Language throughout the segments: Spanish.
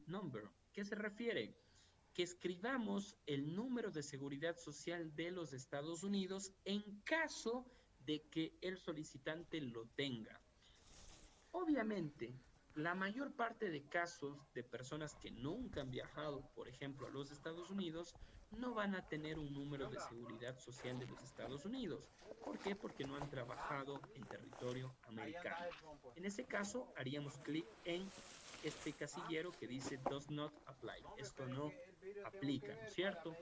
number. ¿Qué se refiere? Que escribamos el número de seguridad social de los Estados Unidos en caso de que el solicitante lo tenga. Obviamente, la mayor parte de casos de personas que nunca han viajado, por ejemplo, a los Estados Unidos, no van a tener un número de seguridad social de los Estados Unidos. ¿Por qué? Porque no han trabajado en territorio americano. En ese caso, haríamos clic en este casillero que dice does not apply. Esto no aplica, ¿no es cierto?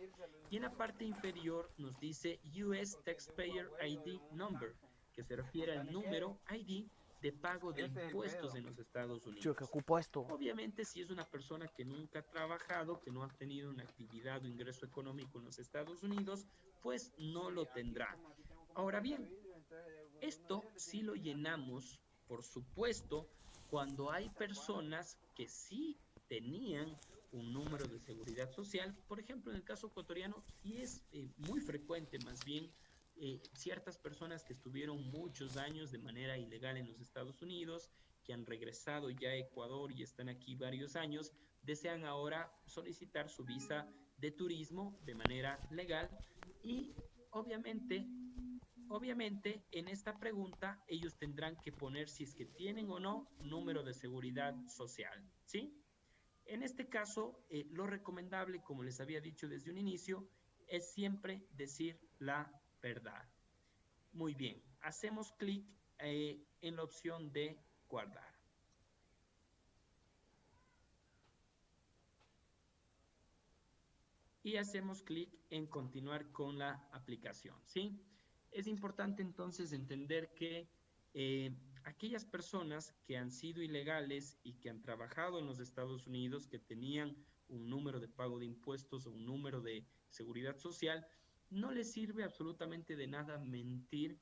Y en la parte inferior nos dice US Taxpayer ID Number, que se refiere al número ID de pago de impuestos en los Estados Yo que Unidos. ocupo esto. Obviamente, si es una persona que nunca ha trabajado, que no ha tenido una actividad o ingreso económico en los Estados Unidos, pues no lo tendrá. Ahora bien, esto sí lo llenamos, por supuesto, cuando hay personas que sí tenían un número de seguridad social. Por ejemplo, en el caso ecuatoriano, sí es muy frecuente, más bien, ciertas personas que estuvieron muchos años de manera ilegal en los Estados Unidos, que han regresado ya a Ecuador y están aquí varios años, desean ahora solicitar su visa de turismo de manera legal y obviamente Obviamente, en esta pregunta ellos tendrán que poner si es que tienen o no número de seguridad social, ¿sí? En este caso, lo recomendable, como les había dicho desde un inicio, es siempre decir la verdad. Muy bien, hacemos clic en la opción de guardar y hacemos clic en continuar con la aplicación, ¿sí? Es importante entonces entender que eh, aquellas personas que han sido ilegales y que han trabajado en los Estados Unidos, que tenían un número de pago de impuestos o un número de seguridad social, no les sirve absolutamente de nada mentir,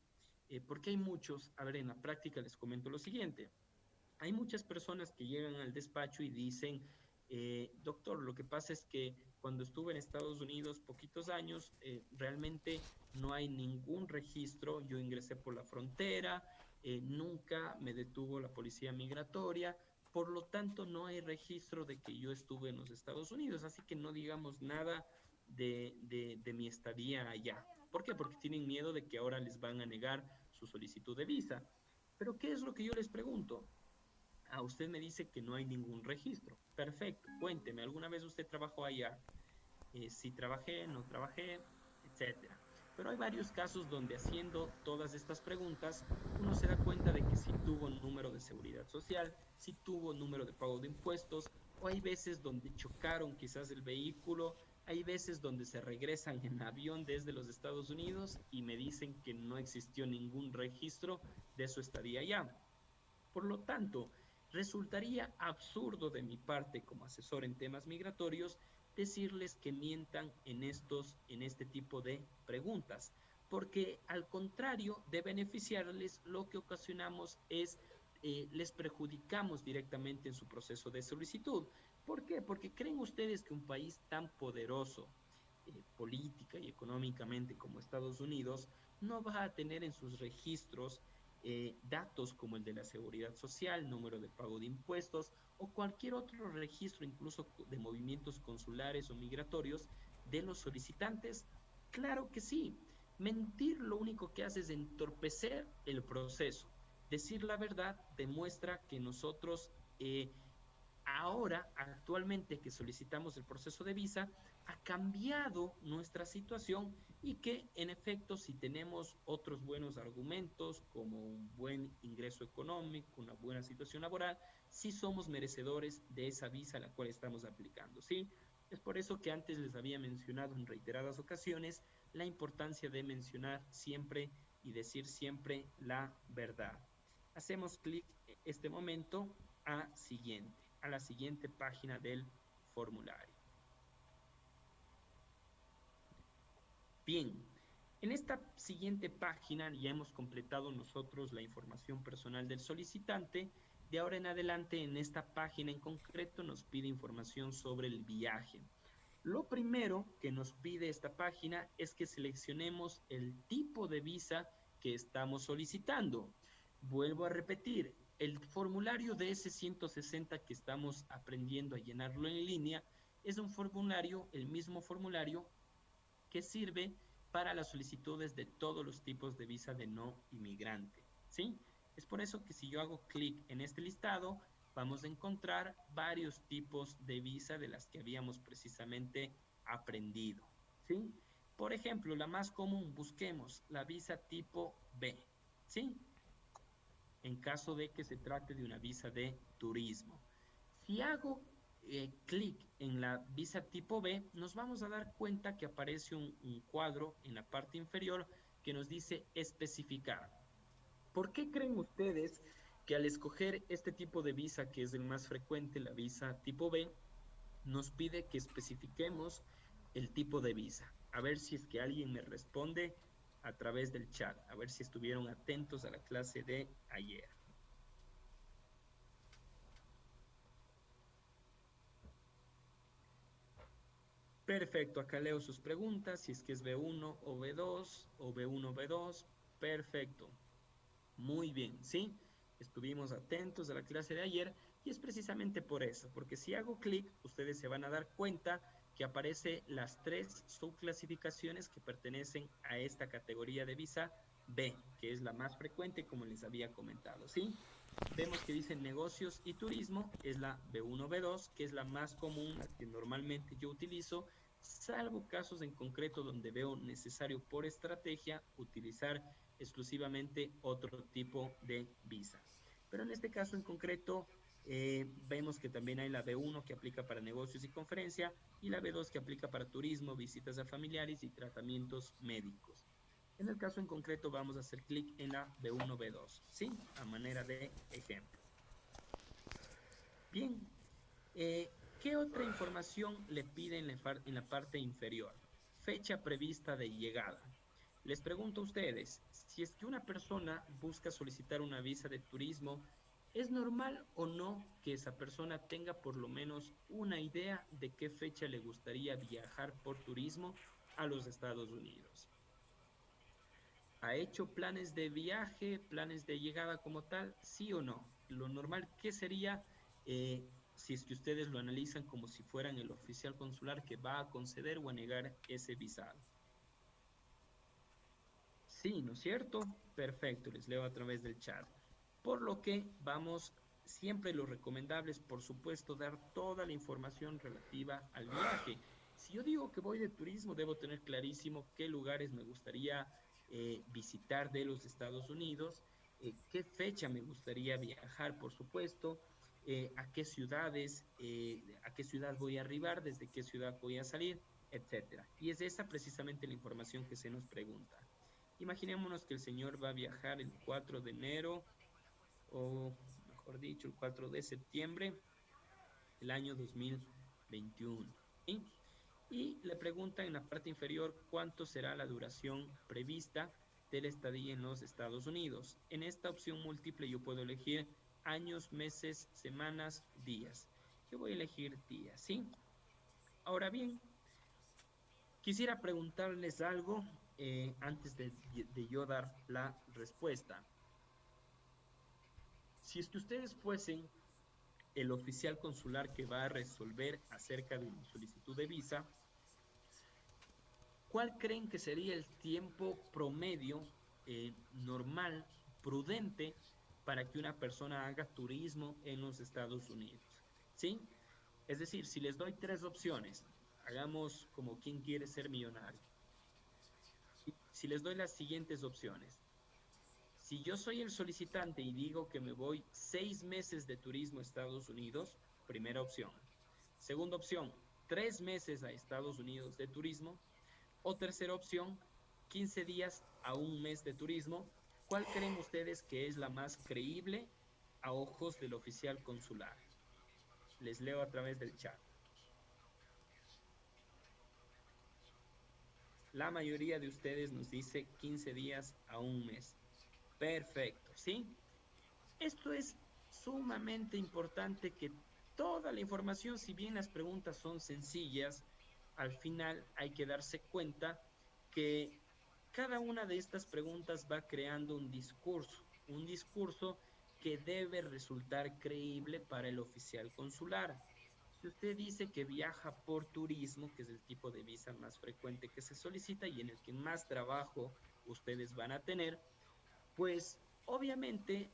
porque hay muchos, a ver, en la práctica les comento lo siguiente, hay muchas personas que llegan al despacho y dicen, doctor, lo que pasa es que cuando estuve en Estados Unidos poquitos años, realmente no hay ningún registro, yo ingresé por la frontera, nunca me detuvo la policía migratoria, por lo tanto no hay registro de que yo estuve en los Estados Unidos, así que no digamos nada de mi estadía allá. ¿Por qué? Porque tienen miedo de que ahora les van a negar su solicitud de visa. Pero ¿qué es lo que yo les pregunto? Ah, usted me dice que no hay ningún registro. Perfecto, cuénteme, ¿alguna vez usted trabajó allá? Si trabajé, no trabajé, etcétera. Pero hay varios casos donde haciendo todas estas preguntas, uno se da cuenta de que sí tuvo número de seguridad social, sí tuvo número de pago de impuestos, o hay veces donde chocaron quizás el vehículo, hay veces donde se regresan en avión desde los Estados Unidos y me dicen que no existió ningún registro de su estadía allá. Por lo tanto, resultaría absurdo de mi parte como asesor en temas migratorios decirles que mientan en este tipo de preguntas, porque al contrario de beneficiarles, lo que ocasionamos es les perjudicamos directamente en su proceso de solicitud. ¿Por qué? Porque creen ustedes que un país tan poderoso política y económicamente como Estados Unidos no va a tener en sus registros datos como el de la seguridad social, número de pago de impuestos o cualquier otro registro, incluso de movimientos consulares o migratorios de los solicitantes? Claro que sí. Mentir lo único que hace es entorpecer el proceso. Decir la verdad demuestra que nosotros ahora, actualmente que solicitamos el proceso de visa, ha cambiado nuestra situación y que en efecto si tenemos otros buenos argumentos como un buen ingreso económico, una buena situación laboral, sí somos merecedores de esa visa a la cual estamos aplicando, ¿sí? Es por eso que antes les había mencionado en reiteradas ocasiones la importancia de mencionar siempre y decir siempre la verdad. Hacemos clic en este momento a la siguiente página del formulario. Bien, en esta siguiente página ya hemos completado nosotros la información personal del solicitante. De ahora en adelante, en esta página en concreto, nos pide información sobre el viaje. Lo primero que nos pide esta página es que seleccionemos el tipo de visa que estamos solicitando. Vuelvo a repetir, el formulario de ese 160 que estamos aprendiendo a llenarlo en línea es un formulario, el mismo formulario que sirve para las solicitudes de todos los tipos de visa de no inmigrante, ¿sí? Es por eso que si yo hago clic en este listado, vamos a encontrar varios tipos de visa de las que habíamos precisamente aprendido, ¿sí? Por ejemplo, la más común, busquemos la visa tipo B, ¿sí? En caso de que se trate de una visa de turismo. Si hago clic en la visa tipo B, nos vamos a dar cuenta que aparece un cuadro en la parte inferior que nos dice especificar. ¿Por qué creen ustedes que al escoger este tipo de visa, que es el más frecuente, la visa tipo B, nos pide que especifiquemos el tipo de visa? A ver si es que alguien me responde a través del chat, a ver si estuvieron atentos a la clase de ayer. Perfecto, acá leo sus preguntas, si es que es B1 o B2 o B1 o B2. Perfecto, muy bien, ¿sí? Estuvimos atentos a la clase de ayer y es precisamente por eso, porque si hago clic, ustedes se van a dar cuenta que aparece las tres subclasificaciones que pertenecen a esta categoría de visa B, que es la más frecuente, como les había comentado, ¿sí? Vemos que dice negocios y turismo, es la B1, B2, que es la más común, la que normalmente yo utilizo, salvo casos en concreto donde veo necesario por estrategia utilizar exclusivamente otro tipo de visa. Pero en este caso en concreto, vemos que también hay la B1 que aplica para negocios y conferencia y la B2 que aplica para turismo, visitas a familiares y tratamientos médicos. En el caso en concreto vamos a hacer clic en la B1, B2, ¿sí? A manera de ejemplo. Bien, ¿qué otra información le pide en la parte inferior? Fecha prevista de llegada. Les pregunto a ustedes, si es que una persona busca solicitar una visa de turismo, ¿es normal o no que esa persona tenga por lo menos una idea de qué fecha le gustaría viajar por turismo a los Estados Unidos? ¿Ha hecho planes de viaje, planes de llegada como tal? ¿Sí o no? Lo normal, ¿qué sería si es que ustedes lo analizan como si fueran el oficial consular que va a conceder o a negar ese visado? Sí, ¿no es cierto? Perfecto, les leo a través del chat. Por lo que vamos, siempre lo recomendable es, por supuesto, dar toda la información relativa al viaje. Si yo digo que voy de turismo, debo tener clarísimo qué lugares me gustaría visitar de los Estados Unidos, qué fecha me gustaría viajar, por supuesto, a qué ciudad voy a arribar, desde qué ciudad voy a salir, etcétera. Y es esa precisamente la información que se nos pregunta. Imaginémonos que el señor va a viajar el 4 de enero, o mejor dicho, el 4 de septiembre del año 2021. ¿Sí? Y le pregunta en la parte inferior cuánto será la duración prevista de la estadía en los Estados Unidos. En esta opción múltiple yo puedo elegir años, meses, semanas, días. Yo voy a elegir días, ¿sí? Ahora bien, quisiera preguntarles algo antes de yo dar la respuesta. Si es que ustedes fuesen el oficial consular que va a resolver acerca de una solicitud de visa, ¿cuál creen que sería el tiempo promedio normal, prudente, para que una persona haga turismo en los Estados Unidos? ¿Sí? Es decir, si les doy tres opciones, hagamos como quien quiere ser millonario. Si les doy las siguientes opciones, si yo soy el solicitante y digo que me voy 6 meses de turismo a Estados Unidos, primera opción. Segunda opción, 3 meses a Estados Unidos de turismo. O tercera opción, 15 días a un mes de turismo. ¿Cuál creen ustedes que es la más creíble a ojos del oficial consular? Les leo a través del chat. La mayoría de ustedes nos dice 15 días a un mes. Perfecto, ¿sí? Esto es sumamente importante que toda la información, si bien las preguntas son sencillas, al final hay que darse cuenta que cada una de estas preguntas va creando un discurso que debe resultar creíble para el oficial consular. Si usted dice que viaja por turismo, que es el tipo de visa más frecuente que se solicita y en el que más trabajo ustedes van a tener, pues obviamente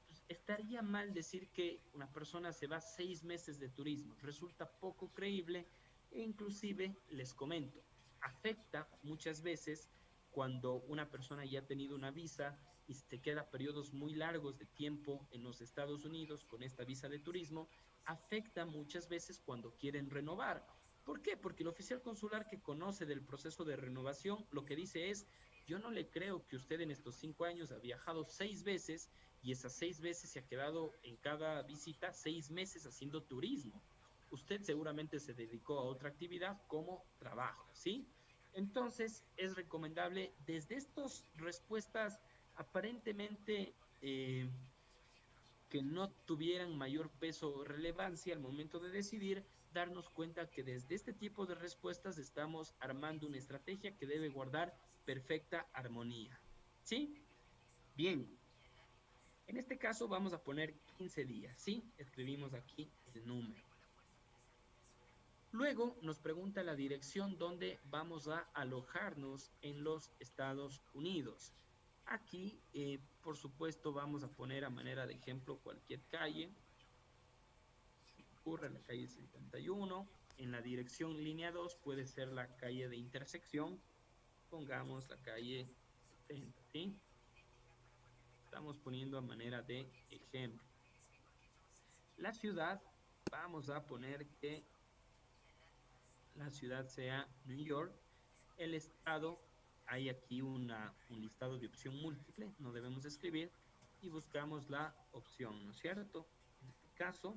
pues, estaría mal decir que una persona se va 6 meses de turismo. Resulta poco creíble e inclusive les comento, afecta muchas veces cuando una persona ya ha tenido una visa y se queda periodos muy largos de tiempo en los Estados Unidos con esta visa de turismo, afecta muchas veces cuando quieren renovar. ¿Por qué? Porque el oficial consular que conoce del proceso de renovación lo que dice es, yo no le creo que usted en estos 5 años ha viajado 6 veces y esas 6 veces se ha quedado en cada visita 6 meses haciendo turismo. Usted seguramente se dedicó a otra actividad como trabajo, ¿sí? Entonces es recomendable desde estas respuestas aparentemente que no tuvieran mayor peso o relevancia al momento de decidir, darnos cuenta que desde este tipo de respuestas estamos armando una estrategia que debe guardar perfecta armonía. ¿Sí? Bien, en este caso vamos a poner 15 días, ¿sí? Escribimos aquí el número. Luego nos pregunta la dirección donde vamos a alojarnos en los Estados Unidos. Aquí, por supuesto, vamos a poner a manera de ejemplo cualquier calle. Se me ocurre la calle 51. En la dirección línea 2 puede ser la calle de intersección. Pongamos la calle 70, ¿sí? Estamos poniendo a manera de ejemplo. La ciudad, vamos a poner que la ciudad sea New York. El estado, hay aquí un listado de opción múltiple, no debemos escribir, y buscamos la opción, ¿no es cierto? En este caso,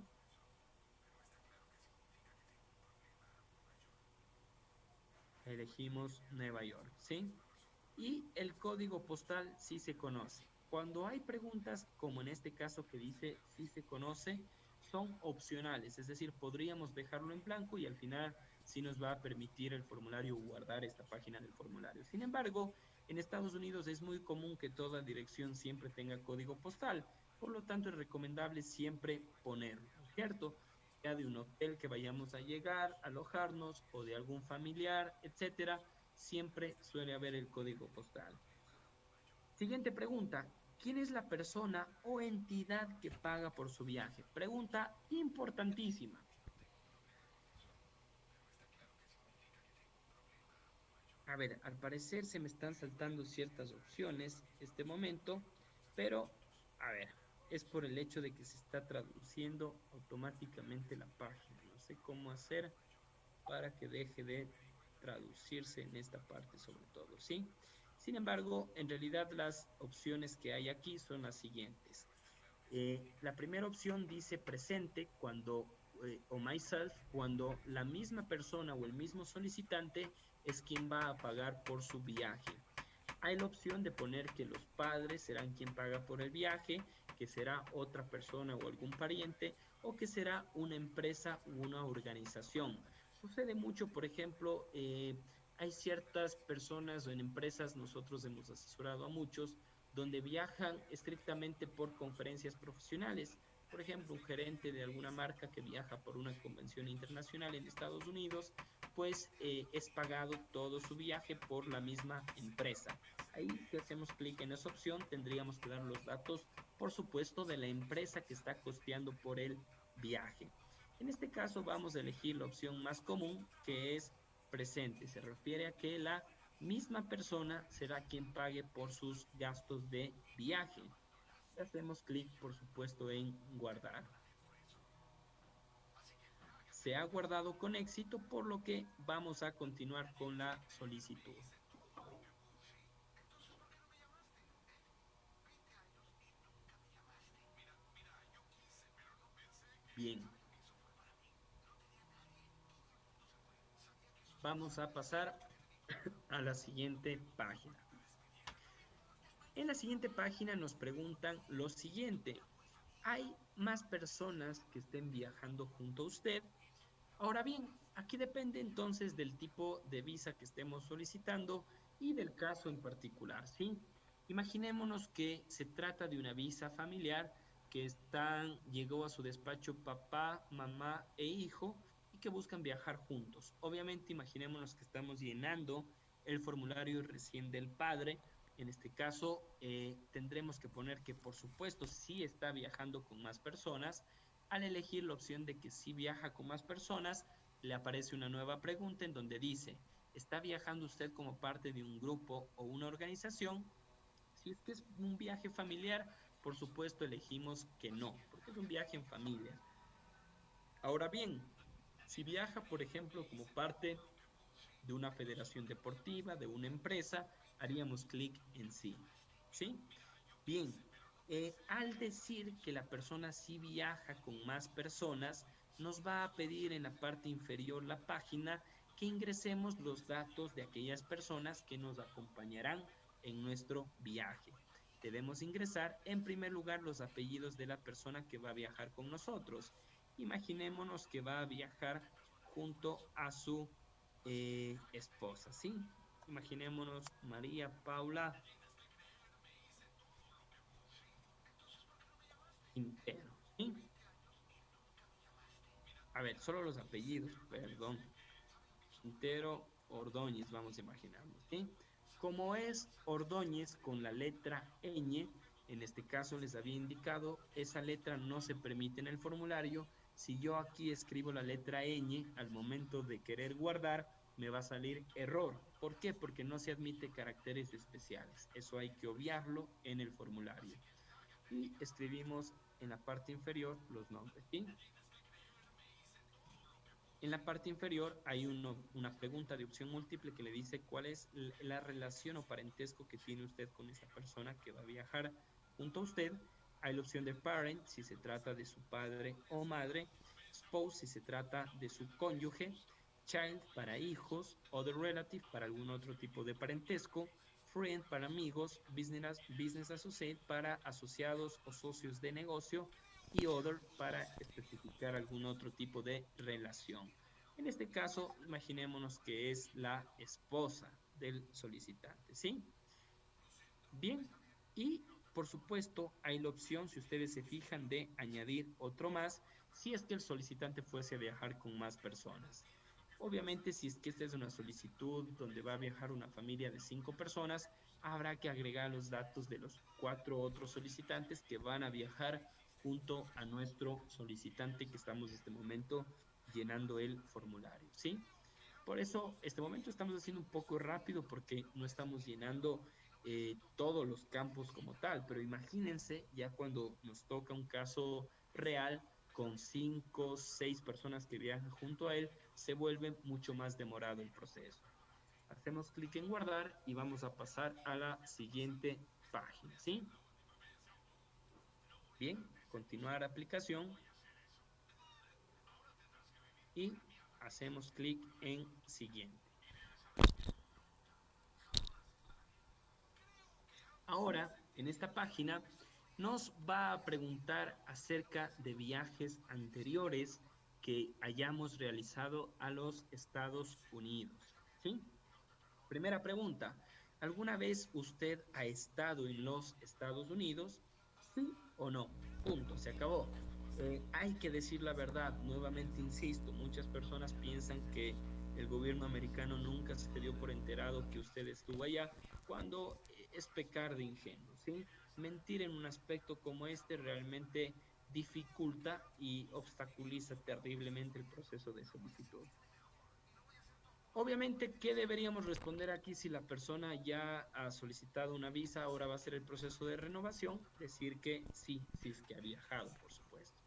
elegimos Nueva York, ¿sí? Y el código postal sí se conoce. Cuando hay preguntas, como en este caso que dice sí se conoce, son opcionales, es decir, podríamos dejarlo en blanco y al final sí nos va a permitir el formulario guardar esta página del formulario. Sin embargo, en Estados Unidos es muy común que toda dirección siempre tenga código postal, por lo tanto es recomendable siempre ponerlo, ¿no es cierto? Ya de un hotel que vayamos a llegar, alojarnos o de algún familiar, etcétera, siempre suele haber el código postal. Siguiente pregunta. ¿Quién es la persona o entidad que paga por su viaje? Pregunta importantísima. A ver, al parecer se me están saltando ciertas opciones este momento, pero a ver, es por el hecho de que se está traduciendo automáticamente la página. No sé cómo hacer para que deje de traducirse en esta parte sobre todo, ¿sí? Sin embargo, en realidad las opciones que hay aquí son las siguientes. La primera opción dice presente cuando, o myself, cuando la misma persona o el mismo solicitante es quien va a pagar por su viaje. Hay la opción de poner que los padres serán quien paga por el viaje, que será otra persona o algún pariente, o que será una empresa u una organización. Sucede mucho, por ejemplo, hay ciertas personas o en empresas, nosotros hemos asesorado a muchos, donde viajan estrictamente por conferencias profesionales. Por ejemplo, un gerente de alguna marca que viaja por una convención internacional en Estados Unidos, pues es pagado todo su viaje por la misma empresa. Ahí, si hacemos clic en esa opción, tendríamos que dar los datos, por supuesto, de la empresa que está costeando por el viaje. En este caso, vamos a elegir la opción más común, que es presente. Se refiere a que la misma persona será quien pague por sus gastos de viaje. Hacemos clic, por supuesto, en guardar. Se ha guardado con éxito, por lo que vamos a continuar con la solicitud. Bien, vamos a pasar a la siguiente página. En la siguiente página nos preguntan lo siguiente. ¿Hay más personas que estén viajando junto a usted? Ahora bien, aquí depende entonces del tipo de visa que estemos solicitando y del caso en particular, ¿sí? Imaginémonos que se trata de una visa familiar, que llegó a su despacho papá, mamá e hijo y que buscan viajar juntos. Obviamente, imaginémonos que estamos llenando el formulario recién del padre. En este caso, tendremos que poner que, por supuesto, sí está viajando con más personas. Al elegir la opción de que sí viaja con más personas, le aparece una nueva pregunta en donde dice, ¿está viajando usted como parte de un grupo o una organización? Si es que es un viaje familiar, por supuesto elegimos que no, porque es un viaje en familia. Ahora bien, si viaja, por ejemplo, como parte de una federación deportiva, de una empresa, haríamos clic en sí. ¿Sí? Bien, al decir que la persona sí viaja con más personas, nos va a pedir en la parte inferior la página que ingresemos los datos de aquellas personas que nos acompañarán en nuestro viaje. Debemos ingresar en primer lugar los apellidos de la persona que va a viajar con nosotros. Imaginémonos que va a viajar junto a su esposa, ¿sí? Imaginémonos María Paula Quintero, ¿sí? A ver, solo los apellidos, perdón. Quintero Ordóñez, vamos a imaginarnos, ¿sí? Como es Ordóñez con la letra ñ, en este caso les había indicado, esa letra no se permite en el formulario. Si yo aquí escribo la letra ñ, al momento de querer guardar, me va a salir error. ¿Por qué? Porque no se admite caracteres especiales. Eso hay que obviarlo en el formulario. Y escribimos en la parte inferior los nombres, ¿sí? En la parte inferior hay una pregunta de opción múltiple que le dice cuál es la relación o parentesco que tiene usted con esa persona que va a viajar junto a usted. Hay la opción de parent si se trata de su padre o madre, spouse si se trata de su cónyuge, child para hijos, other relative para algún otro tipo de parentesco, friend para amigos, business associate para asociados o socios de negocio y other para especificar algún otro tipo de relación. En este caso, imaginémonos que es la esposa del solicitante, ¿sí? Bien, y por supuesto hay la opción, si ustedes se fijan, de añadir otro más si es que el solicitante fuese a viajar con más personas. Obviamente, si es que esta es una solicitud donde va a viajar una familia de 5 personas, habrá que agregar los datos de los 4 otros solicitantes que van a viajar junto a nuestro solicitante que estamos en este momento llenando el formulario, ¿sí? Por eso, este momento estamos haciendo un poco rápido porque no estamos llenando todos los campos como tal, pero imagínense ya cuando nos toca un caso real con 5, 6 personas que viajan junto a él, se vuelve mucho más demorado el proceso. Hacemos clic en guardar y vamos a pasar a la siguiente página, ¿sí? Bien, continuar aplicación y hacemos clic en siguiente. Ahora, en esta página, nos va a preguntar acerca de viajes anteriores que hayamos realizado a los Estados Unidos. ¿Sí? Primera pregunta, ¿alguna vez usted ha estado en los Estados Unidos? ¿Sí o no? Punto, se acabó. Hay que decir la verdad, nuevamente insisto, muchas personas piensan que el gobierno americano nunca se dio por enterado que usted estuvo allá, cuando es pecar de ingenuo, ¿sí? Mentir en un aspecto como este realmente dificulta y obstaculiza terriblemente el proceso de solicitud. Obviamente, ¿qué deberíamos responder aquí si la persona ya ha solicitado una visa? Ahora va a ser el proceso de renovación, decir que sí, sí es que ha viajado, por supuesto.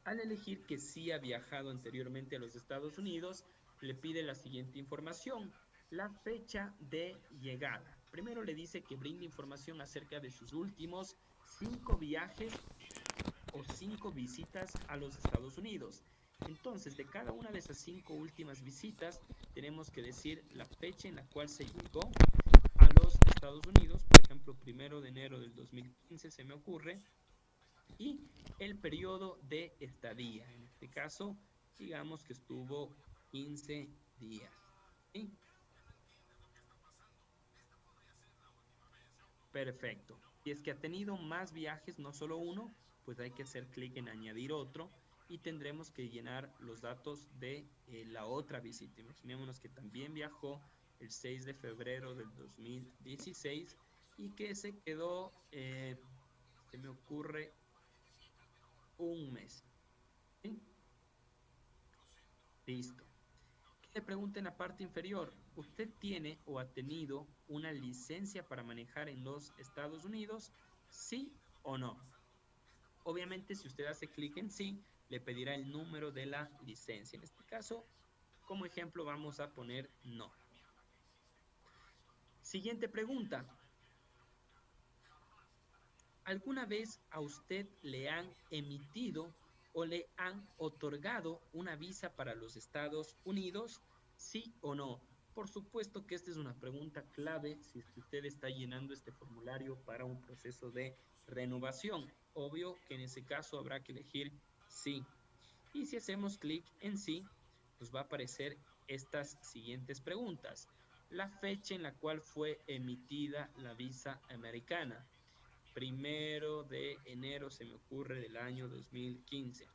Al elegir que sí ha viajado anteriormente a los Estados Unidos, le pide la siguiente información, la fecha de llegada. Primero le dice que brinde información acerca de sus últimos 5 viajes o 5 visitas a los Estados Unidos. Entonces, de cada una de esas 5 últimas visitas, tenemos que decir la fecha en la cual se llegó a los Estados Unidos, por ejemplo, 1 de enero del 2015 se me ocurre, y el periodo de estadía. En este caso, digamos que estuvo 15 días. ¿Sí? Perfecto. Si es que ha tenido más viajes, no solo uno, pues hay que hacer clic en añadir otro y tendremos que llenar los datos de la otra visita. Imaginémonos que también viajó el 6 de febrero del 2016 y que se quedó, se me ocurre, un mes. ¿Sí? Listo. ¿Qué le pregunta en la parte inferior? ¿Usted tiene o ha tenido una licencia para manejar en los Estados Unidos? ¿Sí o no? Obviamente, si usted hace clic en sí, le pedirá el número de la licencia. En este caso, como ejemplo, vamos a poner no. Siguiente pregunta. ¿Alguna vez a usted le han emitido o le han otorgado una visa para los Estados Unidos? ¿Sí o no? Por supuesto que esta es una pregunta clave si es que usted está llenando este formulario para un proceso de renovación. Obvio que en ese caso habrá que elegir sí. Y si hacemos clic en sí, nos va a aparecer estas siguientes preguntas. La fecha en la cual fue emitida la visa americana. 1 de enero, se me ocurre, del año 2015.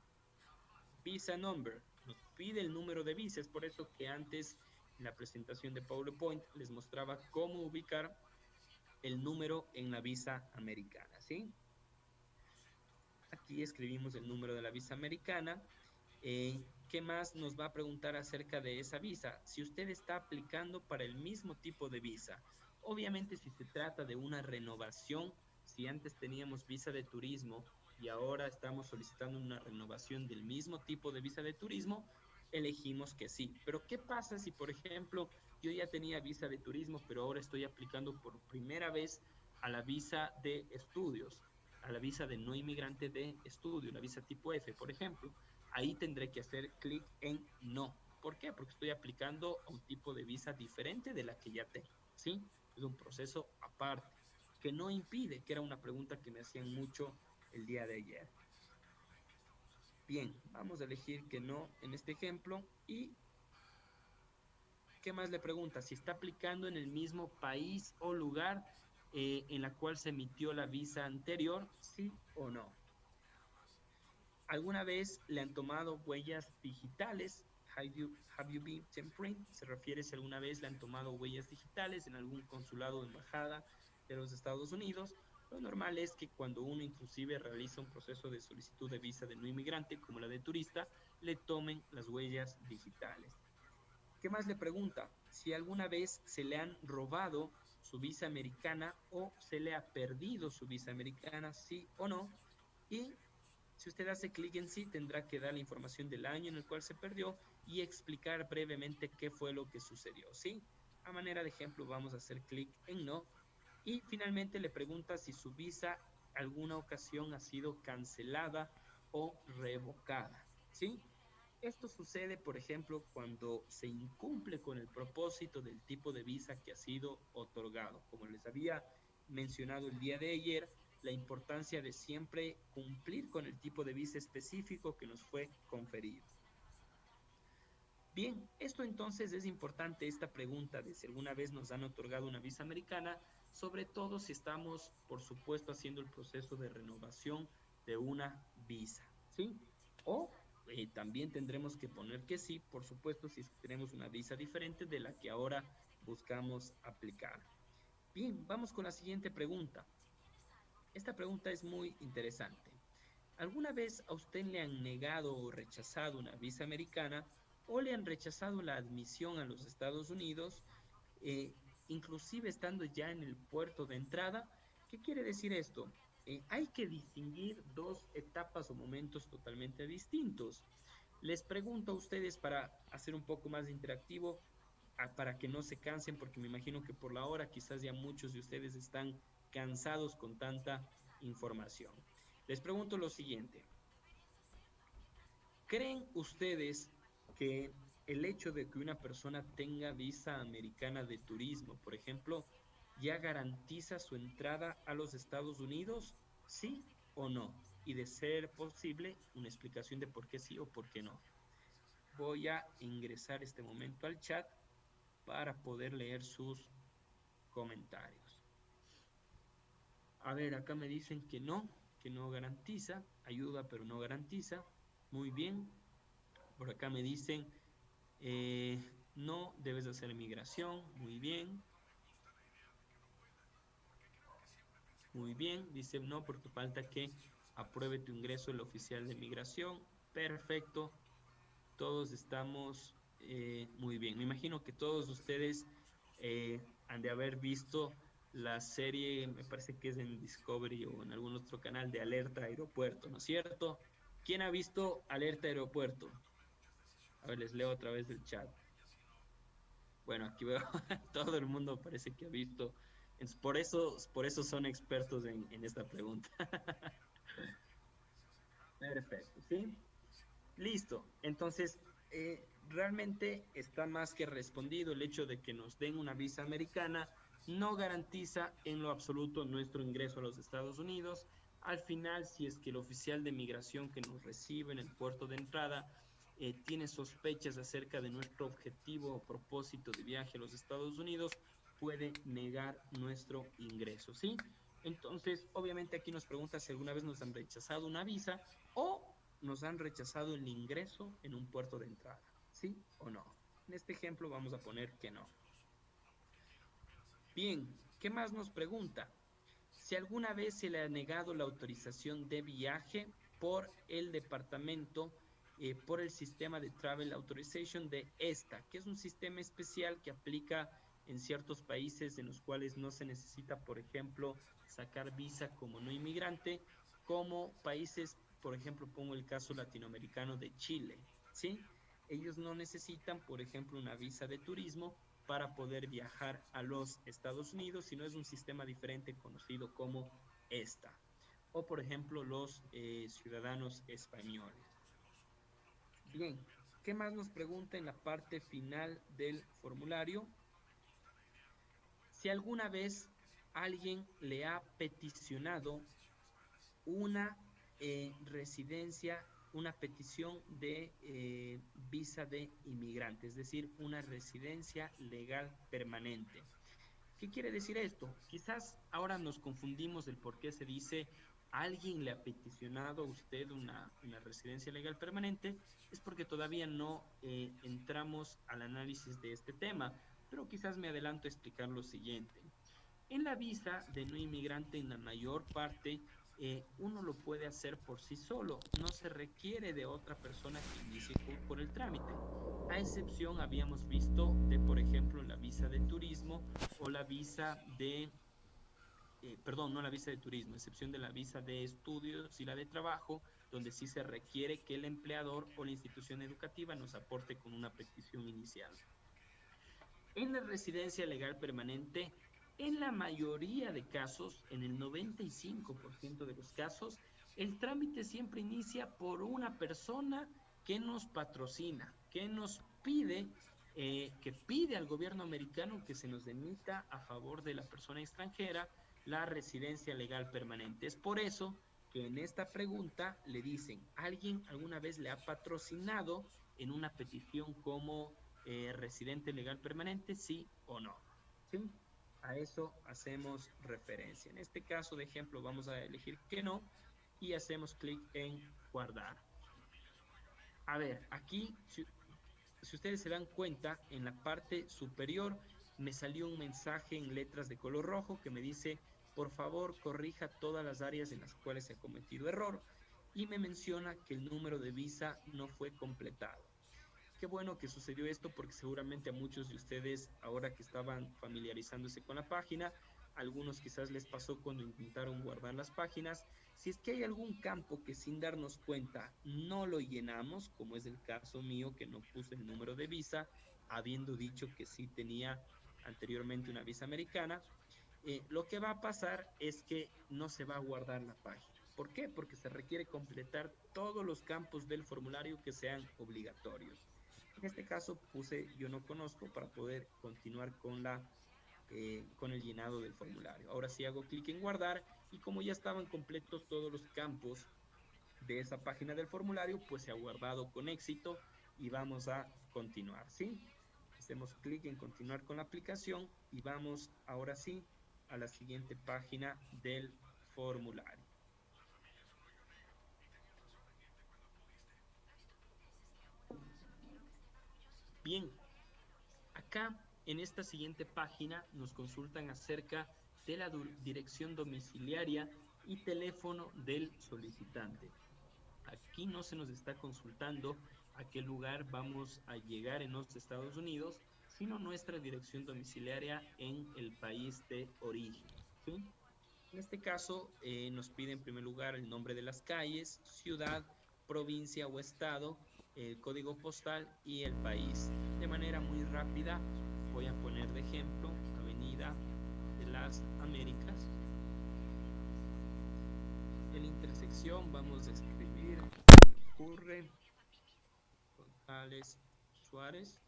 Visa number. Nos pide el número de visa. Es por eso que antes en la presentación de PowerPoint les mostraba cómo ubicar el número en la visa americana, ¿sí? Aquí escribimos el número de la visa americana. ¿Qué más nos va a preguntar acerca de esa visa? Si usted está aplicando para el mismo tipo de visa. Obviamente, si se trata de una renovación, si antes teníamos visa de turismo y ahora estamos solicitando una renovación del mismo tipo de visa de turismo, elegimos que sí. Pero ¿qué pasa si, por ejemplo, yo ya tenía visa de turismo, pero ahora estoy aplicando por primera vez a la visa de estudios, a la visa de no inmigrante de estudio, la visa tipo F, por ejemplo? Ahí tendré que hacer clic en no. ¿Por qué? Porque estoy aplicando a un tipo de visa diferente de la que ya tengo, ¿sí? Es un proceso aparte, que no impide, que era una pregunta que me hacían mucho el día de ayer. Bien, vamos a elegir que no en este ejemplo. ¿Y qué más le pregunta? Si está aplicando en el mismo país o lugar en la cual se emitió la visa anterior, sí o no. ¿Alguna vez le han tomado huellas digitales? Have you been fingerprint? Se refiere si alguna vez le han tomado huellas digitales en algún consulado o embajada de los Estados Unidos. Lo normal es que cuando uno inclusive realiza un proceso de solicitud de visa de no inmigrante, como la de turista, le tomen las huellas digitales. ¿Qué más le pregunta? Si alguna vez se le han robado su visa americana o se le ha perdido su visa americana, sí o no. Y si usted hace clic en sí, tendrá que dar la información del año en el cual se perdió y explicar brevemente qué fue lo que sucedió, ¿sí? A manera de ejemplo, vamos a hacer clic en no. Y finalmente le pregunta si su visa alguna ocasión ha sido cancelada o revocada, ¿sí? Esto sucede, por ejemplo, cuando se incumple con el propósito del tipo de visa que ha sido otorgado. Como les había mencionado el día de ayer, la importancia de siempre cumplir con el tipo de visa específico que nos fue conferido. Bien, esto entonces es importante, esta pregunta de si alguna vez nos han otorgado una visa americana, sobre todo si estamos, por supuesto, haciendo el proceso de renovación de una visa, ¿sí? O también tendremos que poner que sí, por supuesto, si tenemos una visa diferente de la que ahora buscamos aplicar. Bien, vamos con la siguiente pregunta. Esta pregunta es muy interesante. ¿Alguna vez a usted le han negado o rechazado una visa americana o le han rechazado la admisión a los Estados Unidos, eh, inclusive estando ya en el puerto de entrada? ¿Qué quiere decir esto? Hay que distinguir dos etapas o momentos totalmente distintos. Les pregunto a ustedes para hacer un poco más interactivo, para que no se cansen, porque me imagino que por la hora quizás ya muchos de ustedes están cansados con tanta información. Les pregunto lo siguiente. ¿Creen ustedes que el hecho de que una persona tenga visa americana de turismo, por ejemplo, ya garantiza su entrada a los Estados Unidos? ¿Sí o no? Y de ser posible, una explicación de por qué sí o por qué no. Voy a ingresar este momento al chat para poder leer sus comentarios. A ver, acá me dicen que no garantiza, ayuda pero no garantiza. Muy bien. Por acá me dicen, no, debes hacer migración. Muy bien. Muy bien. Dice, no, porque falta que apruebe tu ingreso el oficial de migración. Perfecto. Todos estamos muy bien. Me imagino que todos ustedes han de haber visto la serie, me parece que es en Discovery o en algún otro canal de Alerta Aeropuerto, ¿no es cierto? ¿Quién ha visto Alerta Aeropuerto? A ver, les leo a través del chat. Bueno, aquí veo, todo el mundo parece que ha visto. Por eso son expertos en esta pregunta. Perfecto, ¿sí? Listo. Entonces, realmente está más que respondido el hecho de que nos den una visa americana no garantiza en lo absoluto nuestro ingreso a los Estados Unidos. Al final, si es que el oficial de migración que nos recibe en el puerto de entrada tiene sospechas acerca de nuestro objetivo o propósito de viaje a los Estados Unidos, puede negar nuestro ingreso, ¿sí? Entonces, obviamente aquí nos pregunta si alguna vez nos han rechazado una visa o nos han rechazado el ingreso en un puerto de entrada, ¿sí o no? En este ejemplo vamos a poner que no. Bien, ¿qué más nos pregunta? Si alguna vez se le ha negado la autorización de viaje por el departamento, por el sistema de Travel Authorization de ESTA, que es un sistema especial que aplica en ciertos países en los cuales no se necesita, por ejemplo, sacar visa como no inmigrante, como países, por ejemplo, pongo el caso latinoamericano de Chile, ¿sí? Ellos no necesitan, por ejemplo, una visa de turismo para poder viajar a los Estados Unidos, sino es un sistema diferente conocido como ESTA. O, por ejemplo, los ciudadanos españoles. Bien, ¿qué más nos pregunta en la parte final del formulario? Si alguna vez alguien le ha peticionado una residencia, una petición de visa de inmigrante, es decir, una residencia legal permanente. ¿Qué quiere decir esto? Quizás ahora nos confundimos del por qué se dice alguien le ha peticionado a usted una residencia legal permanente, es porque todavía no entramos al análisis de este tema, pero quizás me adelanto a explicar lo siguiente. En la visa de no inmigrante, en la mayor parte, uno lo puede hacer por sí solo, no se requiere de otra persona que inicie por el trámite. A excepción, habíamos visto de, por ejemplo, la visa de turismo o la visa de, perdón, no la visa de turismo, a excepción de la visa de estudios y la de trabajo, donde sí se requiere que el empleador o la institución educativa nos aporte con una petición inicial. En la residencia legal permanente, en la mayoría de casos, en el 95% de los casos, el trámite siempre inicia por una persona que nos patrocina, que nos pide, que pide al gobierno americano que se nos emita a favor de la persona extranjera la residencia legal permanente. Es por eso que en esta pregunta le dicen, ¿alguien alguna vez le ha patrocinado en una petición como residente legal permanente, sí o no? ¿Sí? A eso hacemos referencia. En este caso de ejemplo vamos a elegir que no y hacemos clic en guardar. A ver, aquí, si ustedes se dan cuenta, en la parte superior me salió un mensaje en letras de color rojo que me dice, por favor, corrija todas las áreas en las cuales se ha cometido error y me menciona que el número de visa no fue completado. Qué bueno que sucedió esto porque seguramente a muchos de ustedes, ahora que estaban familiarizándose con la página, algunos quizás les pasó cuando intentaron guardar las páginas. Si es que hay algún campo que sin darnos cuenta no lo llenamos, como es el caso mío que no puse el número de visa, habiendo dicho que sí tenía anteriormente una visa americana, lo que va a pasar es que no se va a guardar la página. ¿Por qué? Porque se requiere completar todos los campos del formulario que sean obligatorios. En este caso puse yo no conozco para poder continuar con el llenado del formulario. Ahora sí hago clic en guardar y como ya estaban completos todos los campos de esa página del formulario, pues se ha guardado con éxito y vamos a continuar, ¿sí? Hacemos clic en continuar con la aplicación y vamos ahora sí a la siguiente página del formulario. Bien, acá en esta siguiente página nos consultan acerca de la dirección domiciliaria y teléfono del solicitante. Aquí no se nos está consultando a qué lugar vamos a llegar en los Estados Unidos, sino nuestra dirección domiciliaria en el país de origen, ¿sí? En este caso, nos pide en primer lugar el nombre de las calles, ciudad, provincia o estado, el código postal y el país. De manera muy rápida, voy a poner de ejemplo Avenida de las Américas. En intersección vamos a escribir, se me ocurre, González Suárez.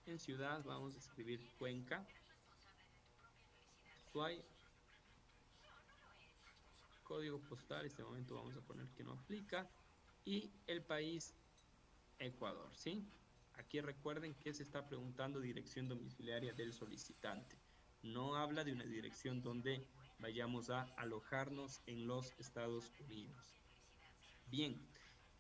En ciudad vamos a escribir Cuenca, Suárez. Código postal, este momento vamos a poner que no aplica. Y el país, Ecuador, ¿sí? Aquí recuerden que se está preguntando dirección domiciliaria del solicitante. No habla de una dirección donde vayamos a alojarnos en los Estados Unidos. Bien,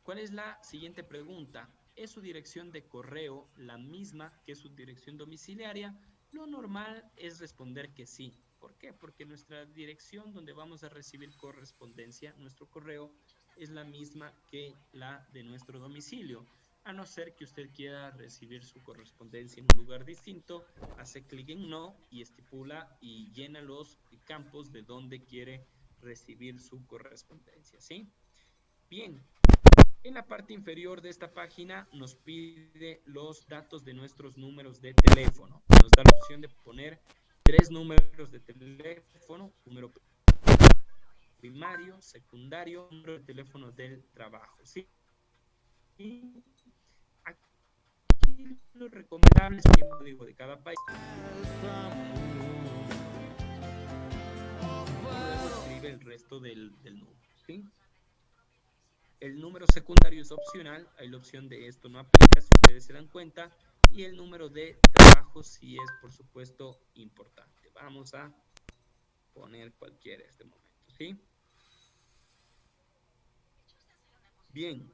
¿cuál es la siguiente pregunta? ¿Es su dirección de correo la misma que su dirección domiciliaria? Lo normal es responder que sí. ¿Por qué? Porque nuestra dirección donde vamos a recibir correspondencia, nuestro correo, es la misma que la de nuestro domicilio. A no ser que usted quiera recibir su correspondencia en un lugar distinto, hace clic en no y estipula y llena los campos de donde quiere recibir su correspondencia, ¿sí? Bien, en la parte inferior de esta página nos pide los datos de nuestros números de teléfono. Nos da la opción de poner 3 números de teléfono, número primario, secundario, número de teléfono del trabajo. ¿Sí? Y aquí lo recomendable es el código de cada país. Y luego escribe el resto del número. ¿Sí? El número secundario es opcional, hay la opción de esto no aplica si ustedes se dan cuenta, y el número de trabajo sí es, por supuesto, importante. Vamos a poner cualquiera en este momento, ¿sí? Bien,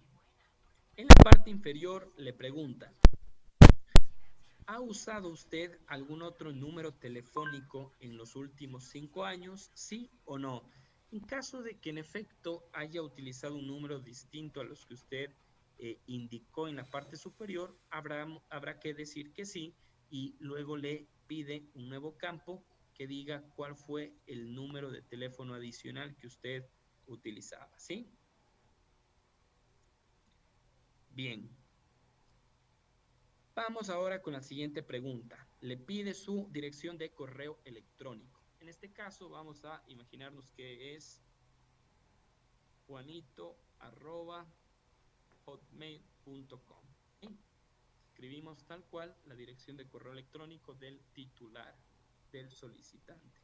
en la parte inferior le pregunta, ¿ha usado usted algún otro número telefónico en los últimos 5 años? ¿Sí o no? En caso de que en efecto haya utilizado un número distinto a los que usted indicó en la parte superior, habrá que decir que sí y luego le pide un nuevo campo que diga cuál fue el número de teléfono adicional que usted utilizaba, ¿sí? Bien, vamos ahora con la siguiente pregunta. Le pide su dirección de correo electrónico. En este caso vamos a imaginarnos que es juanito@hotmail.com. ¿Sí? Escribimos tal cual la dirección de correo electrónico del titular, del solicitante.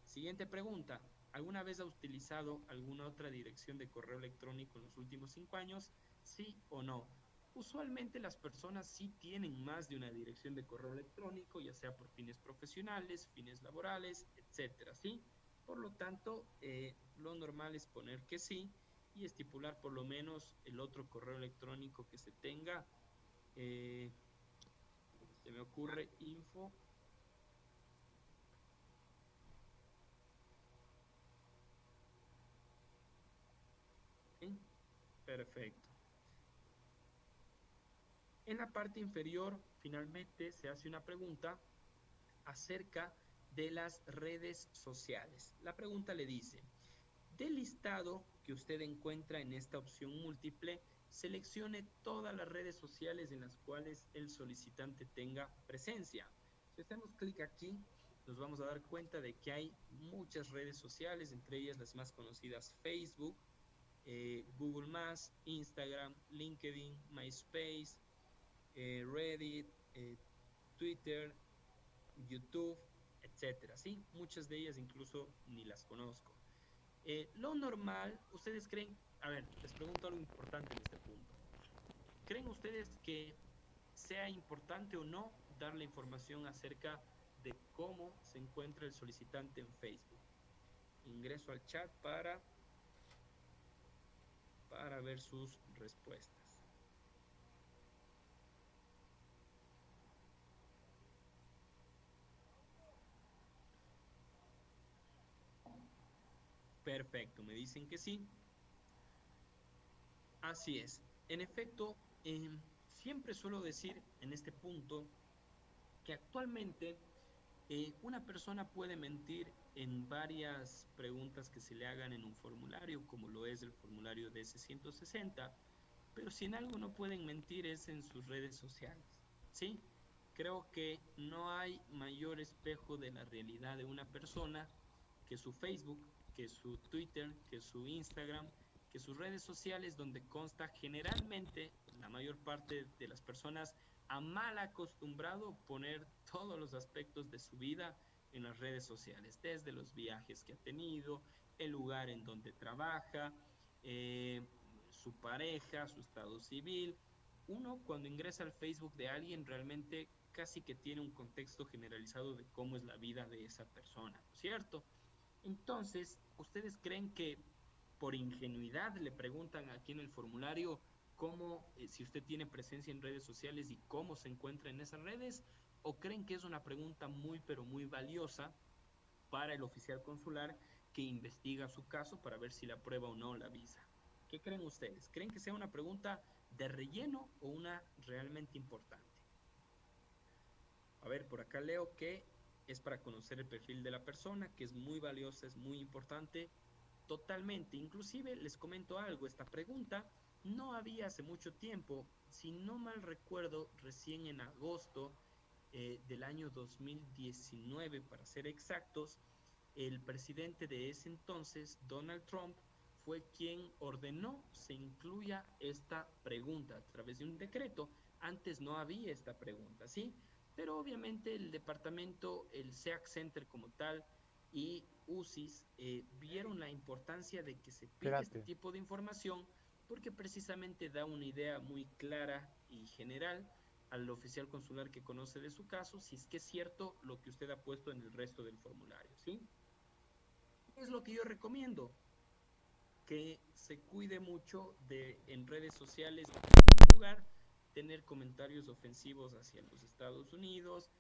Siguiente pregunta. ¿Alguna vez ha utilizado alguna otra dirección de correo electrónico en los últimos 5 años? ¿Sí o no? Usualmente las personas sí tienen más de una dirección de correo electrónico, ya sea por fines profesionales, fines laborales, etcétera, ¿sí? Por lo tanto, lo normal es poner que sí y estipular por lo menos el otro correo electrónico que se tenga. Eh, Se me ocurre info. ¿Sí? Perfecto. En la parte inferior, finalmente, se hace una pregunta acerca de las redes sociales. La pregunta le dice, del listado que usted encuentra en esta opción múltiple, seleccione todas las redes sociales en las cuales el solicitante tenga presencia. Si hacemos clic aquí, nos vamos a dar cuenta de que hay muchas redes sociales, entre ellas las más conocidas Facebook, Google Más, Instagram, LinkedIn, MySpace, Reddit, Twitter, YouTube, etcétera, ¿sí? Muchas de ellas incluso ni las conozco. Lo normal, ustedes creen, a ver, les pregunto algo importante en este punto. ¿Creen ustedes que sea importante o no dar la información acerca de cómo se encuentra el solicitante en Facebook? Ingreso al chat para ver sus respuestas. Perfecto, me dicen que sí. Así es. En efecto, siempre suelo decir en este punto que actualmente una persona puede mentir en varias preguntas que se le hagan en un formulario, como lo es el formulario DS-160, pero si en algo no pueden mentir es en sus redes sociales, ¿sí? Creo que no hay mayor espejo de la realidad de una persona que su Facebook, que su Twitter, que su Instagram, que sus redes sociales, donde consta generalmente la mayor parte de las personas a mal acostumbrado poner todos los aspectos de su vida en las redes sociales, desde los viajes que ha tenido, el lugar en donde trabaja, su pareja, su estado civil. Uno cuando ingresa al Facebook de alguien realmente casi que tiene un contexto generalizado de cómo es la vida de esa persona, ¿no es cierto? Entonces, ¿ustedes creen que por ingenuidad le preguntan aquí en el formulario cómo, si usted tiene presencia en redes sociales y cómo se encuentra en esas redes? ¿O creen que es una pregunta muy, pero muy valiosa para el oficial consular que investiga su caso para ver si le aprueba o no la visa? ¿Qué creen ustedes? ¿Creen que sea una pregunta de relleno o una realmente importante? A ver, por acá leo que es para conocer el perfil de la persona, que es muy valiosa, es muy importante. Totalmente. Inclusive les comento algo, esta pregunta no había hace mucho tiempo, si no mal recuerdo, recién en agosto del año 2019, para ser exactos, el presidente de ese entonces, Donald Trump, fue quien ordenó se incluya esta pregunta a través de un decreto. Antes no había esta pregunta, ¿sí? Pero obviamente el departamento, el SEAC Center como tal y UCIS vieron la importancia de que se pida este Espérate. tipo de información porque precisamente da una idea muy clara y general al oficial consular que conoce de su caso si es que es cierto lo que usted ha puesto en el resto del formulario, ¿sí? ¿Qué es lo que yo recomiendo? Que se cuide mucho de en redes sociales, en primer lugar, tener comentarios ofensivos hacia los Estados Unidos,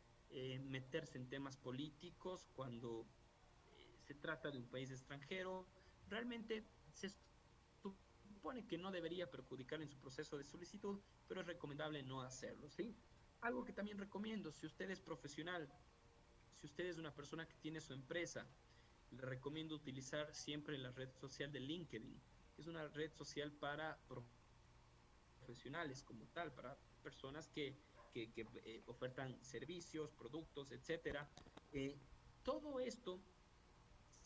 meterse en temas políticos cuando se trata de un país extranjero, realmente se supone que no debería perjudicar en su proceso de solicitud, pero es recomendable no hacerlo, ¿sí? Algo que también recomiendo, si usted es profesional, si usted es una persona que tiene su empresa, le recomiendo utilizar siempre la red social de LinkedIn, que es una red social para profesionales como tal, para personas que ofertan servicios, productos, etcétera. Todo esto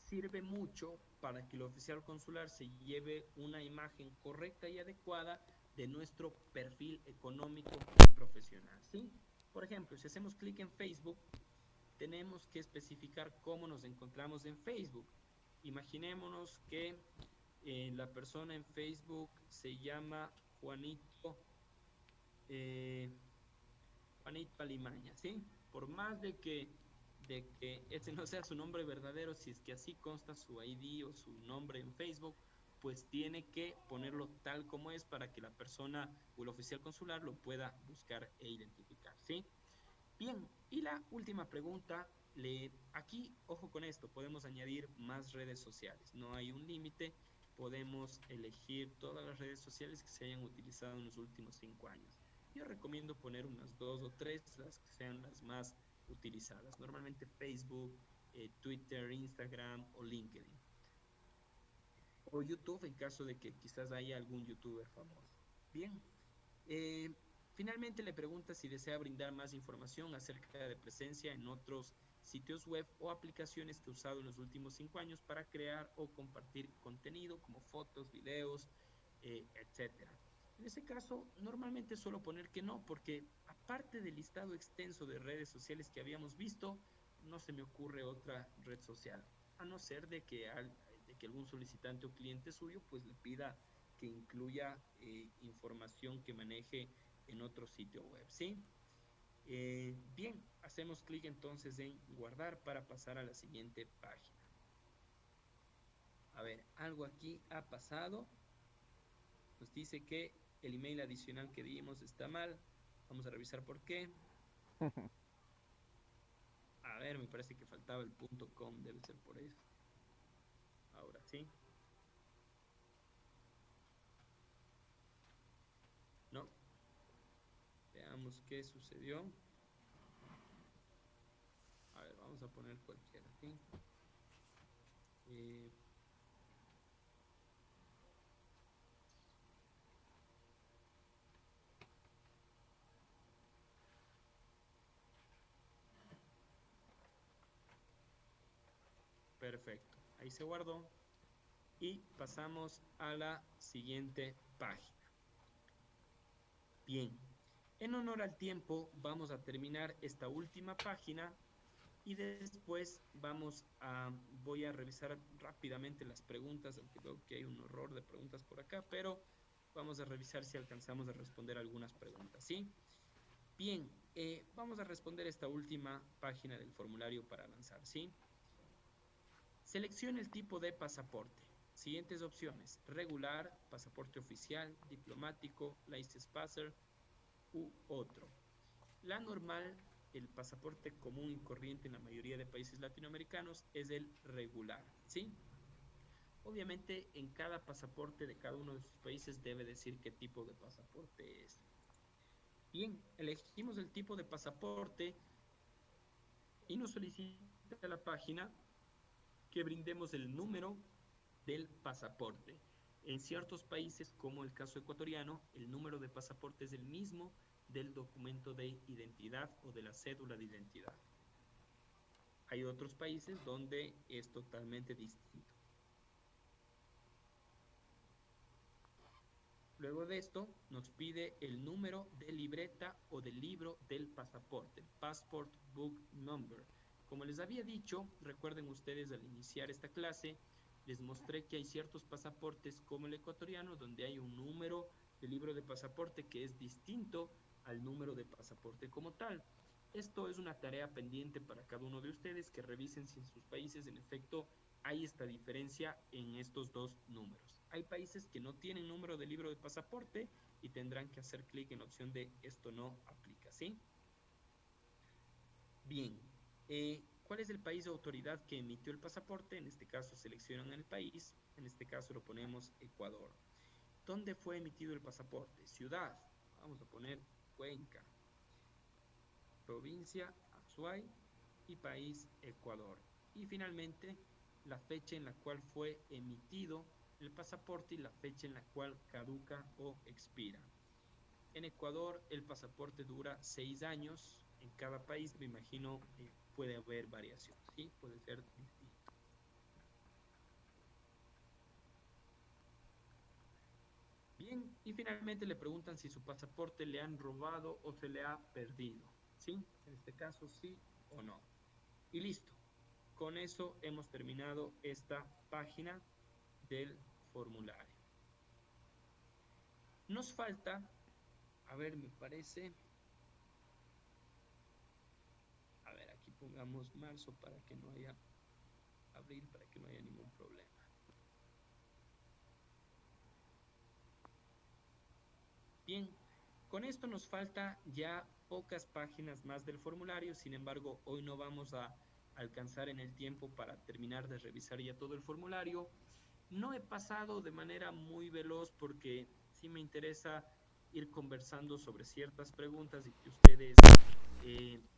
sirve mucho para que el oficial consular se lleve una imagen correcta y adecuada de nuestro perfil económico y profesional, ¿sí? Por ejemplo, si hacemos clic en Facebook, tenemos que especificar cómo nos encontramos en Facebook. Imaginémonos que la persona en Facebook se llama eh, Juanito Alimaña, ¿sí? Por más de que ese no sea su nombre verdadero, si es que así consta su ID o su nombre en Facebook, pues tiene que ponerlo tal como es para que la persona o el oficial consular lo pueda buscar e identificar, ¿sí? Bien, y la última pregunta, aquí, ojo con esto, podemos añadir más redes sociales, no hay un límite, podemos elegir todas las redes sociales que se hayan utilizado en los últimos 5 años. Yo recomiendo poner unas dos o tres, las que sean las más utilizadas, normalmente Facebook, Twitter, Instagram o LinkedIn, o YouTube en caso de que quizás haya algún youtuber famoso. Bien, eh, finalmente le pregunta si desea brindar más información acerca de presencia en otros sitios web o aplicaciones que ha usado en los últimos 5 años para crear o compartir contenido como fotos, videos, etcétera. En ese caso, normalmente suelo poner que no, porque aparte del listado extenso de redes sociales que habíamos visto, no se me ocurre otra red social, a no ser de que algún solicitante o cliente suyo pues le pida que incluya información que maneje en otro sitio web, ¿sí? Bien, hacemos clic entonces en guardar para pasar a la siguiente página. A ver, algo aquí ha pasado. Nos dice que el email adicional que dimos está mal. Vamos a revisar por qué. A ver, me parece que faltaba el .com, debe ser por eso. Ahora sí. No. Veamos qué sucedió. A ver, vamos a poner cualquiera, ¿sí? Eh, perfecto. Ahí se guardó. Y pasamos a la siguiente página. Bien. En honor al tiempo, vamos a terminar esta última página y después voy a revisar rápidamente las preguntas, aunque veo que hay un error de preguntas por acá, pero vamos a revisar si alcanzamos a responder algunas preguntas, ¿sí? Bien, vamos a responder esta última página del formulario para avanzar, ¿sí? Seleccione el tipo de pasaporte. Siguientes opciones: regular, pasaporte oficial, diplomático, license passer u otro. La normal, el pasaporte común y corriente en la mayoría de países latinoamericanos, es el regular, ¿sí? Obviamente, en cada pasaporte de cada uno de sus países debe decir qué tipo de pasaporte es. Bien, elegimos el tipo de pasaporte y nos solicita la página que brindemos el número del pasaporte. En ciertos países, como el caso ecuatoriano, el número de pasaporte es el mismo del documento de identidad o de la cédula de identidad. Hay otros países donde es totalmente distinto. Luego de esto, nos pide el número de libreta o del libro del pasaporte, Passport Book Number. Como les había dicho, recuerden ustedes al iniciar esta clase, les mostré que hay ciertos pasaportes como el ecuatoriano, donde hay un número de libro de pasaporte que es distinto al número de pasaporte como tal. Esto es una tarea pendiente para cada uno de ustedes, que revisen si en sus países en efecto hay esta diferencia en estos dos números. Hay países que no tienen número de libro de pasaporte y tendrán que hacer clic en la opción de esto no aplica, ¿sí? Bien, ¿cuál es el país o autoridad que emitió el pasaporte? En este caso seleccionan el país, en este caso lo ponemos Ecuador. ¿Dónde fue emitido el pasaporte? Ciudad, vamos a poner Cuenca. Provincia, Azuay, y país, Ecuador. Y finalmente, la fecha en la cual fue emitido el pasaporte y la fecha en la cual caduca o expira. En Ecuador el pasaporte dura 6 años. En cada país, me imagino, puede haber variación, ¿sí? Puede ser distinto. Bien, y finalmente le preguntan si su pasaporte le han robado o se le ha perdido, ¿sí? En este caso, sí o no. Y listo. Con eso hemos terminado esta página del formulario. Nos falta, a ver, me parece, a ver, aquí pongamos marzo para que no haya, abril para que no haya ningún problema. Bien, con esto nos falta ya pocas páginas más del formulario. Sin embargo, hoy no vamos a alcanzar en el tiempo para terminar de revisar ya todo el formulario. No he pasado de manera muy veloz porque sí me interesa ir conversando sobre ciertas preguntas y que ustedes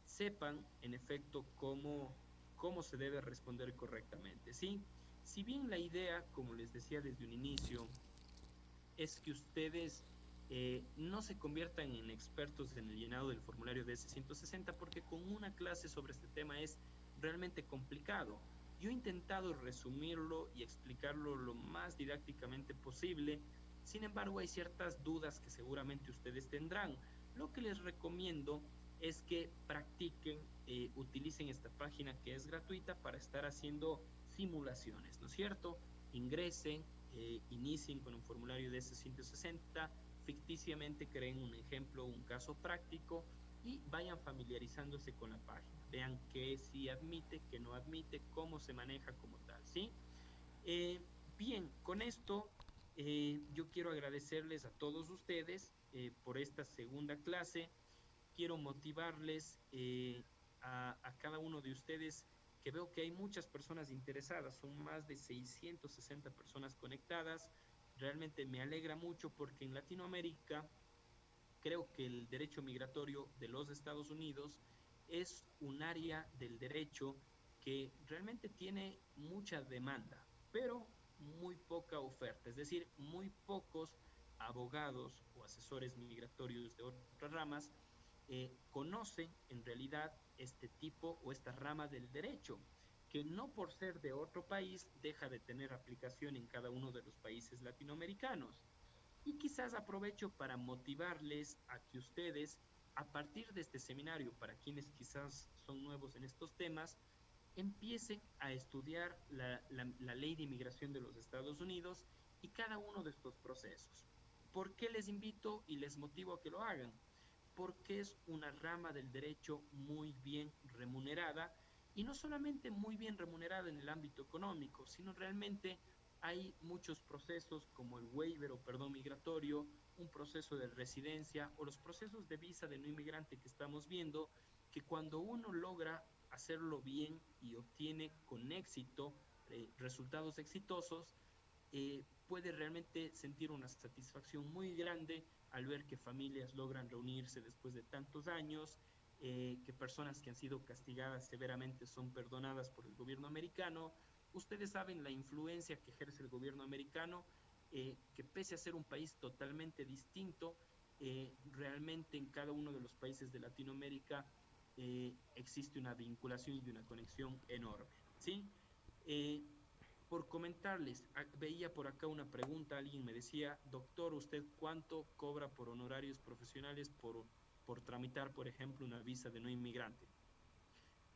sepan en efecto cómo se debe responder correctamente, ¿sí? Si bien la idea, como les decía desde un inicio, es que ustedes no se conviertan en expertos en el llenado del formulario de S160, porque con una clase sobre este tema es realmente complicado. Yo he intentado resumirlo y explicarlo lo más didácticamente posible. Sin embargo, hay ciertas dudas que seguramente ustedes tendrán. Lo que les recomiendo es que practiquen, utilicen esta página que es gratuita para estar haciendo simulaciones, ¿no es cierto? Ingresen, inicien con un formulario de S160, ficticiamente creen un ejemplo, un caso práctico y vayan familiarizándose con la página. Vean qué sí admite, qué no admite, cómo se maneja como tal, ¿sí? Bien, con esto yo quiero agradecerles a todos ustedes por esta segunda clase. Quiero motivarles a cada uno de ustedes, que veo que hay muchas personas interesadas, son más de 660 personas conectadas. Realmente me alegra mucho porque en Latinoamérica creo que el derecho migratorio de los Estados Unidos es un área del derecho que realmente tiene mucha demanda, pero muy poca oferta, es decir, muy pocos abogados o asesores migratorios de otras ramas conocen en realidad este tipo o esta rama del derecho, que no por ser de otro país deja de tener aplicación en cada uno de los países latinoamericanos. Y quizás aprovecho para motivarles a que ustedes, a partir de este seminario, para quienes quizás son nuevos en estos temas, empiecen a estudiar la ley de inmigración de los Estados Unidos y cada uno de estos procesos. ¿Por qué les invito y les motivo a que lo hagan? Porque es una rama del derecho muy bien remunerada, y no solamente muy bien remunerada en el ámbito económico, sino realmente hay muchos procesos como el waiver o perdón migratorio, un proceso de residencia o los procesos de visa de no inmigrante que estamos viendo, que cuando uno logra hacerlo bien y obtiene con éxito resultados exitosos, puede realmente sentir una satisfacción muy grande al ver que familias logran reunirse después de tantos años, que personas que han sido castigadas severamente son perdonadas por el gobierno americano. Ustedes saben la influencia que ejerce el gobierno americano, que pese a ser un país totalmente distinto, realmente en cada uno de los países de Latinoamérica existe una vinculación y una conexión enorme, ¿sí? Eh, por comentarles, veía por acá una pregunta, alguien me decía, doctor, ¿usted cuánto cobra por honorarios profesionales por tramitar, por ejemplo, una visa de no inmigrante?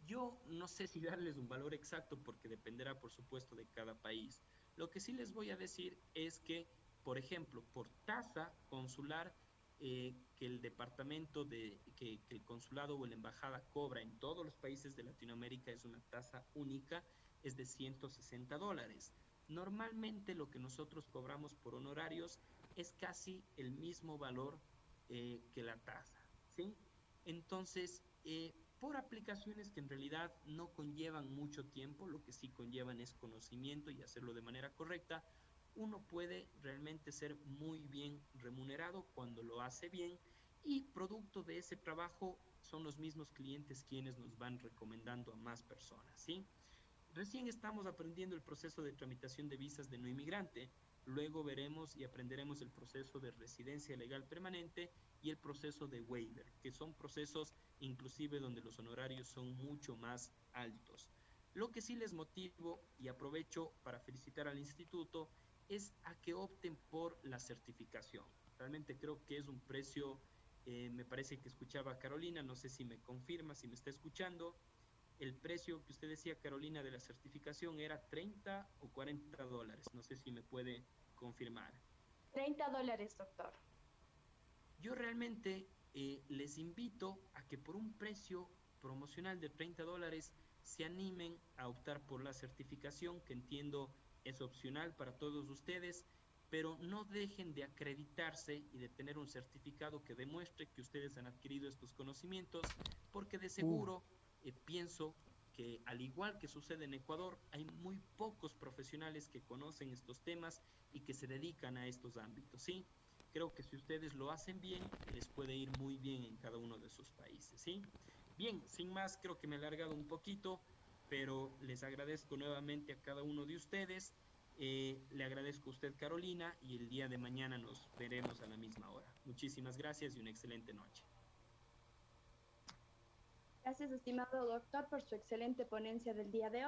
Yo no sé si darles un valor exacto porque dependerá, por supuesto, de cada país. Lo que sí les voy a decir es que, por ejemplo, por tasa consular que el departamento que el consulado o la embajada cobra en todos los países de Latinoamérica es una tasa única, es de $160. Normalmente lo que nosotros cobramos por honorarios es casi el mismo valor que la tasa, ¿sí? Entonces, por aplicaciones que en realidad no conllevan mucho tiempo, lo que sí conllevan es conocimiento y hacerlo de manera correcta, uno puede realmente ser muy bien remunerado cuando lo hace bien, y producto de ese trabajo son los mismos clientes quienes nos van recomendando a más personas, ¿sí? Recién estamos aprendiendo el proceso de tramitación de visas de no inmigrante. Luego veremos y aprenderemos el proceso de residencia legal permanente y el proceso de waiver, que son procesos inclusive donde los honorarios son mucho más altos. Lo que sí les motivo y aprovecho para felicitar al instituto es a que opten por la certificación. Realmente creo que es un precio, me parece que escuchaba a Carolina, no sé si me confirma, si me está escuchando, el precio que usted decía, Carolina, de la certificación era 30 o $40. No sé si me puede confirmar. $30, doctor. Yo realmente les invito a que por un precio promocional de $30 se animen a optar por la certificación, que entiendo es opcional para todos ustedes, pero no dejen de acreditarse y de tener un certificado que demuestre que ustedes han adquirido estos conocimientos, porque de seguro pienso que al igual que sucede en Ecuador, hay muy pocos profesionales que conocen estos temas y que se dedican a estos ámbitos, ¿sí? Creo que si ustedes lo hacen bien, les puede ir muy bien en cada uno de sus países, ¿sí? Bien, sin más, creo que me he alargado un poquito, pero les agradezco nuevamente a cada uno de ustedes. Le agradezco a usted, Carolina, y el día de mañana nos veremos a la misma hora. Muchísimas gracias y una excelente noche. Gracias, estimado doctor, por su excelente ponencia del día de hoy.